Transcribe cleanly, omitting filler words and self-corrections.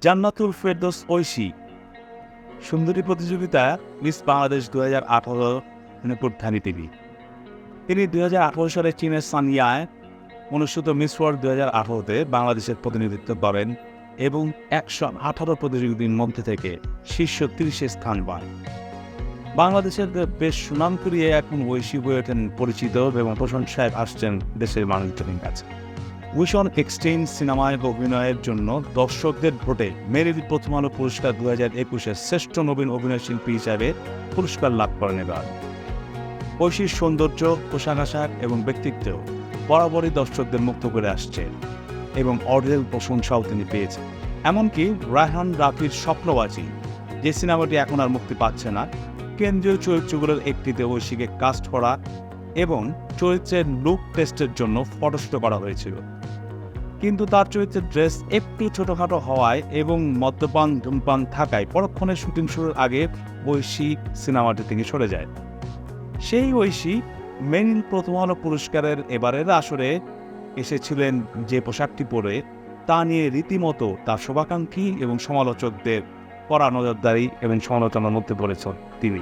জান্নাতুল ফেরদৌস ঐশী সুন্দরী প্রতিযোগিতা মিস বাংলাদেশ 2018 প্রধানী তিনি 2018 সালে চীনের সানিয়ায় অনুষ্ঠিত মিস ওয়ার্ল্ড 2018-তে বাংলাদেশের প্রতিনিধিত্ব করেন এবং 118 প্রতিযোগীদের মধ্যে থেকে শীর্ষ 30-এ স্থান পান। বাংলাদেশের বেশ সুনাম কুড়িয়ে এখন ঐশী হয়ে ওঠেন পরিচিত এবং প্রশংসায় আসছেন দেশের মানুষজনের কাছে। উইশ অন এক্সচেঞ্জ সিনেমায় অভিনয়ের জন্য দর্শকদের ভোটে মেরিল প্রথম আলো পুরস্কার 2021-এর শ্রেষ্ঠ নবীন অভিনয়শিল্পী হিসাবে পুরস্কার লাভ করেন এবার। ঐশীর সৌন্দর্য, পোশাক আশাক এবং ব্যক্তিত্ব বরাবরই দর্শকদের মুগ্ধ করে আসছে এবং অঢেল প্রশংসাও তিনি পেয়েছেন। এমনকি রায়হান রাফির স্বপ্নবাজি, যে সিনেমাটি এখন আর মুক্তি পাচ্ছে না, কেন্দ্রীয় চরিত্রগুলোর একটিতে ঐশীকে কাস্ট করা এবং চরিত্রের লুক টেস্টের জন্য ফটোশুট করা হয়েছিল। কিন্তু তার চরিত্রের ড্রেস একটু ছোটোখাটো হওয়ায় এবং মদ্যপান ধূমপান থাকায় পরক্ষণে শুটিং শুরুর আগে ঐশী সিনেমাটি থেকে সরে যায়। সেই ঐশী মেরিল প্রথম আলো পুরস্কারের এবারের আসরে এসেছিলেন যে পোশাকটি পরে, তা নিয়ে রীতিমতো তার শুভাকাঙ্ক্ষী এবং সমালোচকদের কড়া নজরদারি এবং সমালোচনার মধ্যে পড়েছেন তিনি।